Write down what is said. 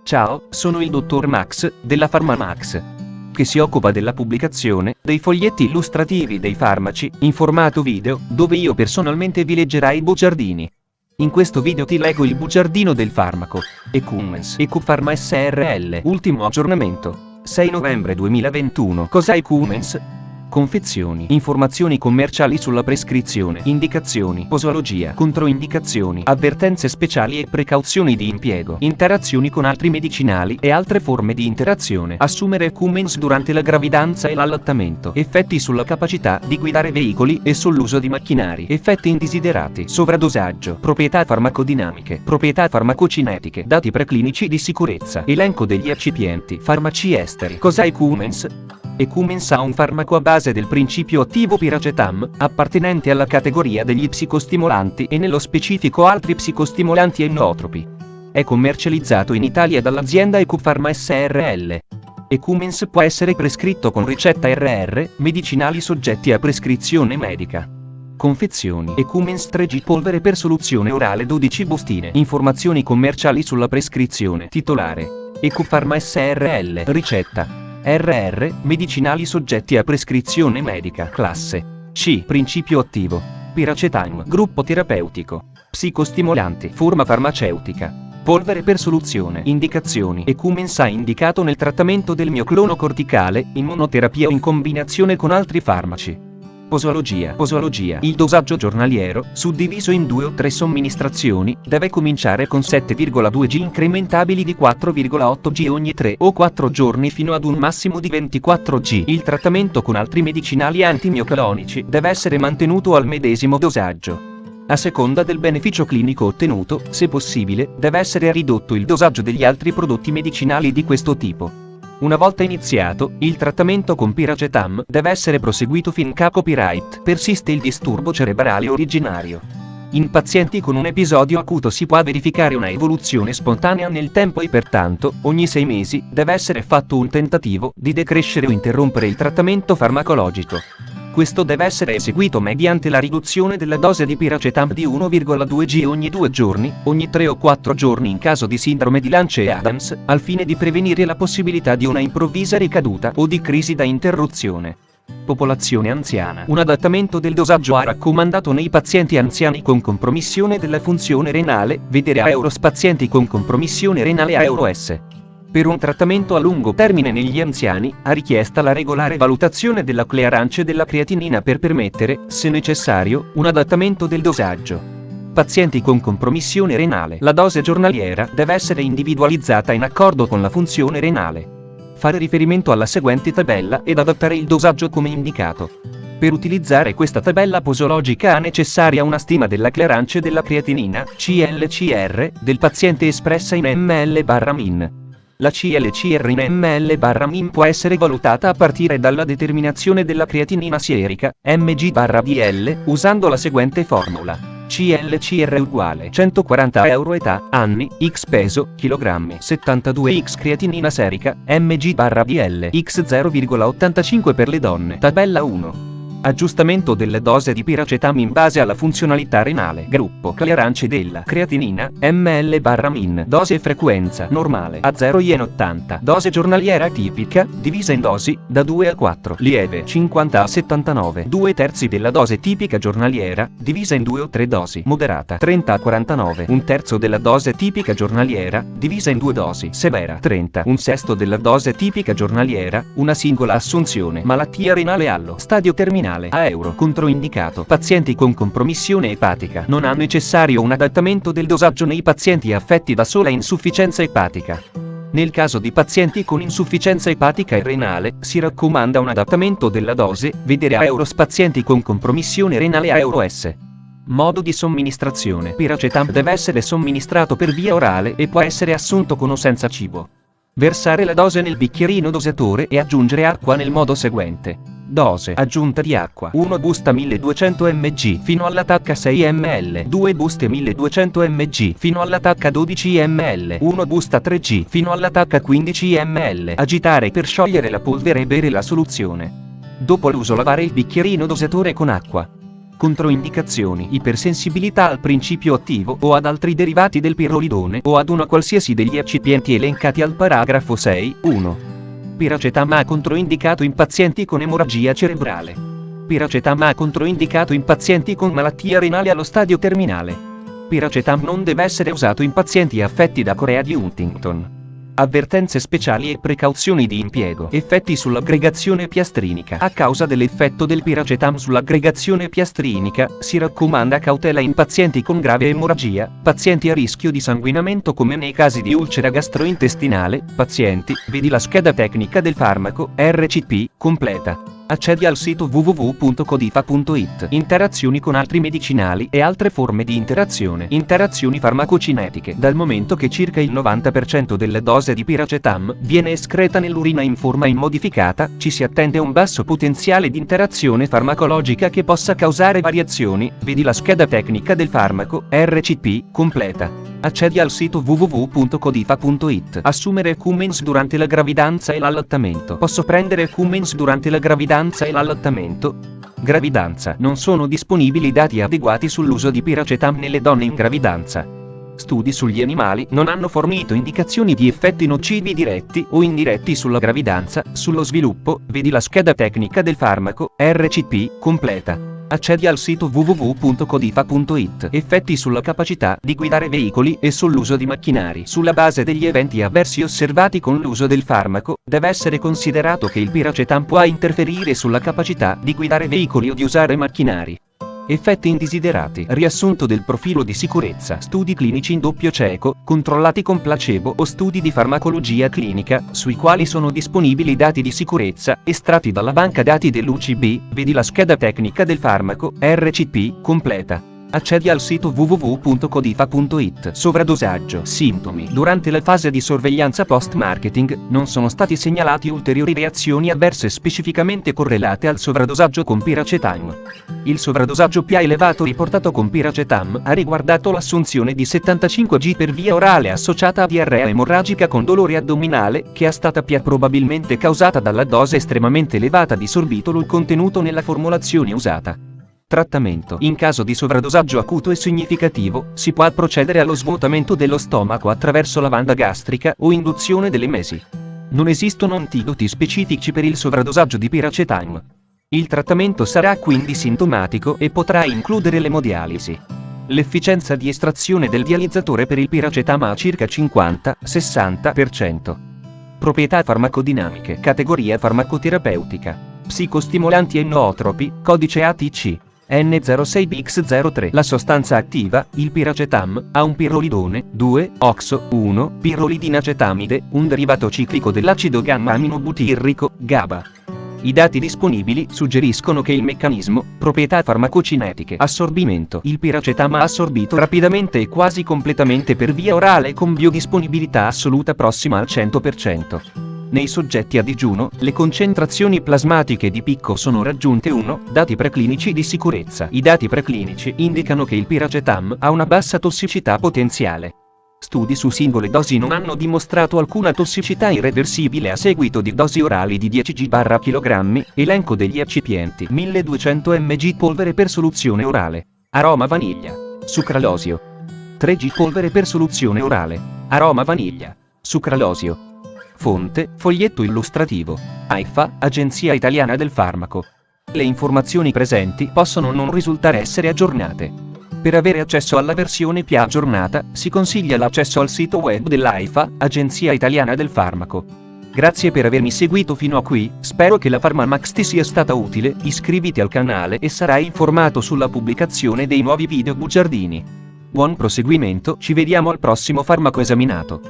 Ciao, sono il dottor Max, della PharmaMax, che si occupa della pubblicazione dei foglietti illustrativi dei farmaci, in formato video, dove io personalmente vi leggerai i bugiardini. In questo video ti leggo il bugiardino del farmaco, Ecumens Ecupharma SRL, ultimo aggiornamento, 6 novembre 2021. Cos'è Ecumens? Confezioni, informazioni commerciali sulla prescrizione, indicazioni, posologia, controindicazioni, avvertenze speciali e precauzioni di impiego, interazioni con altri medicinali e altre forme di interazione. Assumere Ecumens durante la gravidanza e l'allattamento. Effetti sulla capacità di guidare veicoli e sull'uso di macchinari. Effetti indesiderati. Sovradosaggio. Proprietà farmacodinamiche. Proprietà farmacocinetiche. Dati preclinici di sicurezza. Elenco degli eccipienti. Farmaci esteri. Cos'è Ecumens? Ecumens ha un farmaco a base del principio attivo piracetam, appartenente alla categoria degli psicostimolanti e nello specifico altri psicostimolanti e nootropi. È commercializzato in Italia dall'azienda Ecupharma SRL. Ecumens può essere prescritto con ricetta RR, medicinali soggetti a prescrizione medica. Confezioni. Ecumens 3G polvere per soluzione orale 12 bustine. Informazioni commerciali sulla prescrizione. Titolare: Ecupharma SRL. Ricetta: RR, medicinali soggetti a prescrizione medica. Classe C. Principio attivo: piracetam. Gruppo terapeutico: psicostimolante. Forma farmaceutica: polvere per soluzione. Indicazioni: Ecumens è indicato nel trattamento del mioclono corticale, in monoterapia o in combinazione con altri farmaci. Posologia. Il dosaggio giornaliero, suddiviso in 2 o 3 somministrazioni, deve cominciare con 7,2 g incrementabili di 4,8 g ogni 3 o 4 giorni fino ad un massimo di 24 g. Il trattamento con altri medicinali antimioclonici deve essere mantenuto al medesimo dosaggio. A seconda del beneficio clinico ottenuto, se possibile, deve essere ridotto il dosaggio degli altri prodotti medicinali di questo tipo. Una volta iniziato, il trattamento con piracetam deve essere proseguito finché a copyright persiste il disturbo cerebrale originario. In pazienti con un episodio acuto si può verificare una evoluzione spontanea nel tempo e pertanto, ogni 6 mesi, deve essere fatto un tentativo di decrescere o interrompere il trattamento farmacologico. Questo deve essere eseguito mediante la riduzione della dose di piracetam di 1,2 g ogni 2 giorni, ogni 3 o 4 giorni in caso di sindrome di Lance-Adams, al fine di prevenire la possibilità di una improvvisa ricaduta o di crisi da interruzione. Popolazione anziana. Un adattamento del dosaggio è raccomandato nei pazienti anziani con compromissione della funzione renale, vedere AEUROS. Pazienti con compromissione renale AEUROS. Per un trattamento a lungo termine negli anziani, è richiesta la regolare valutazione della clearance della creatinina per permettere, se necessario, un adattamento del dosaggio. Pazienti con compromissione renale. La dose giornaliera deve essere individualizzata in accordo con la funzione renale. Fare riferimento alla seguente tabella ed adattare il dosaggio come indicato. Per utilizzare questa tabella posologica è necessaria una stima della clearance della creatinina, CLCR, del paziente espressa in ml/min. La CLCR in ml/min può essere valutata a partire dalla determinazione della creatinina sierica, mg/dl, usando la seguente formula: CLCR uguale 140 euro età, anni, x peso, chilogrammi, 72 x creatinina serica, mg/dl, x 0,85 per le donne. Tabella 1. Aggiustamento della dose di piracetam in base alla funzionalità renale. Gruppo clearance della creatinina, ml/min. Dose e frequenza normale a 0,80. Dose giornaliera tipica, divisa in dosi, da 2 a 4. Lieve 50 a 79. 2/3 della dose tipica giornaliera, divisa in 2 o 3 dosi. Moderata 30 a 49. 1/3 della dose tipica giornaliera, divisa in 2 dosi. Severa 30. 1/6 della dose tipica giornaliera, una singola assunzione. Malattia renale allo stadio terminale. A euro. Controindicato. Pazienti con compromissione epatica. Non è necessario un adattamento del dosaggio nei pazienti affetti da sola insufficienza epatica. Nel caso di pazienti con insufficienza epatica e renale, si raccomanda un adattamento della dose, vedere AEUROS. Pazienti con compromissione renale AEUROS. Modo di somministrazione. Piracetam deve essere somministrato per via orale e può essere assunto con o senza cibo. Versare la dose nel bicchierino dosatore e aggiungere acqua nel modo seguente. Dose aggiunta di acqua: 1 busta 1200 mg fino alla tacca 6 ml, 2 buste 1200 mg fino alla tacca 12 ml, 1 busta 3g fino alla tacca 15 ml. Agitare per sciogliere la polvere e bere la soluzione. Dopo l'uso lavare il bicchierino dosatore con acqua. Controindicazioni: ipersensibilità al principio attivo o ad altri derivati del pirrolidone o ad una qualsiasi degli eccipienti elencati al paragrafo 6, 1. Piracetam A controindicato in pazienti con emorragia cerebrale. Piracetam A controindicato in pazienti con malattia renale allo stadio terminale. Piracetam non deve essere usato in pazienti affetti da corea di Huntington. Avvertenze speciali e precauzioni di impiego. Effetti sull'aggregazione piastrinica. A causa dell'effetto del piracetam sull'aggregazione piastrinica, si raccomanda cautela in pazienti con grave emorragia, pazienti a rischio di sanguinamento come nei casi di ulcera gastrointestinale, pazienti, vedi la scheda tecnica del farmaco, RCP, completa. Accedi al sito www.codifa.it. Interazioni con altri medicinali e altre forme di interazione. Interazioni farmacocinetiche. Dal momento che circa il 90% delle dose di piracetam viene escreta nell'urina in forma immodificata, ci si attende un basso potenziale di interazione farmacologica che possa causare variazioni. Vedi la scheda tecnica del farmaco, RCP, completa. Accedi al sito www.codifa.it. Assumere Cummins durante la gravidanza e l'allattamento. Posso prendere Cummins durante la gravidanza e l'allattamento? Gravidanza. Non sono disponibili dati adeguati sull'uso di piracetam nelle donne in gravidanza. Studi sugli animali non hanno fornito indicazioni di effetti nocivi diretti o indiretti sulla gravidanza, sullo sviluppo. Vedi la scheda tecnica del farmaco, RCP, completa. Accedi al sito www.codifa.it. Effetti sulla capacità di guidare veicoli e sull'uso di macchinari. Sulla base degli eventi avversi osservati con l'uso del farmaco, deve essere considerato che il piracetam può interferire sulla capacità di guidare veicoli o di usare macchinari. Effetti indesiderati. Riassunto del profilo di sicurezza. Studi clinici in doppio cieco, controllati con placebo o studi di farmacologia clinica, sui quali sono disponibili dati di sicurezza, estratti dalla banca dati dell'UCB, vedi la scheda tecnica del farmaco, RCP, completa. Accedi al sito www.codifa.it. Sovradosaggio. Sintomi. Durante la fase di sorveglianza post-marketing, non sono stati segnalati ulteriori reazioni avverse specificamente correlate al sovradosaggio con piracetam. Il sovradosaggio più elevato riportato con piracetam ha riguardato l'assunzione di 75 g per via orale associata a diarrea emorragica con dolore addominale, che è stata più probabilmente causata dalla dose estremamente elevata di sorbitolo contenuto nella formulazione usata. Trattamento. In caso di sovradosaggio acuto e significativo, si può procedere allo svuotamento dello stomaco attraverso lavanda gastrica o induzione delle mesi. Non esistono antidoti specifici per il sovradosaggio di piracetam. Il trattamento sarà quindi sintomatico e potrà includere l'emodialisi. L'efficienza di estrazione del dializzatore per il piracetam ha circa 50-60%. Proprietà farmacodinamiche. Categoria farmacoterapeutica. Psicostimolanti e nootropi, codice ATC. N06BX03. La sostanza attiva, il piracetam, ha un pirrolidone, 2-oxo, 1-pirrolidinacetamide, un derivato ciclico dell'acido gamma-aminobutirrico, GABA. I dati disponibili suggeriscono che il meccanismo, proprietà farmacocinetiche, assorbimento. Il piracetam ha assorbito rapidamente e quasi completamente per via orale con biodisponibilità assoluta prossima al 100%. Nei soggetti a digiuno, le concentrazioni plasmatiche di picco sono raggiunte 1. Dati preclinici di sicurezza. I dati preclinici indicano che il piracetam ha una bassa tossicità potenziale. Studi su singole dosi non hanno dimostrato alcuna tossicità irreversibile a seguito di dosi orali di 10 g/kg. Elenco degli eccipienti. 1200 mg polvere per soluzione orale. Aroma vaniglia. Sucralosio. 3 g polvere per soluzione orale. Aroma vaniglia. Sucralosio. Fonte, foglietto illustrativo. AIFA, Agenzia Italiana del Farmaco. Le informazioni presenti possono non risultare essere aggiornate. Per avere accesso alla versione più aggiornata, si consiglia l'accesso al sito web dell'AIFA, Agenzia Italiana del Farmaco. Grazie per avermi seguito fino a qui, spero che la PharmaMax ti sia stata utile, iscriviti al canale e sarai informato sulla pubblicazione dei nuovi video bugiardini. Buon proseguimento, ci vediamo al prossimo farmaco esaminato.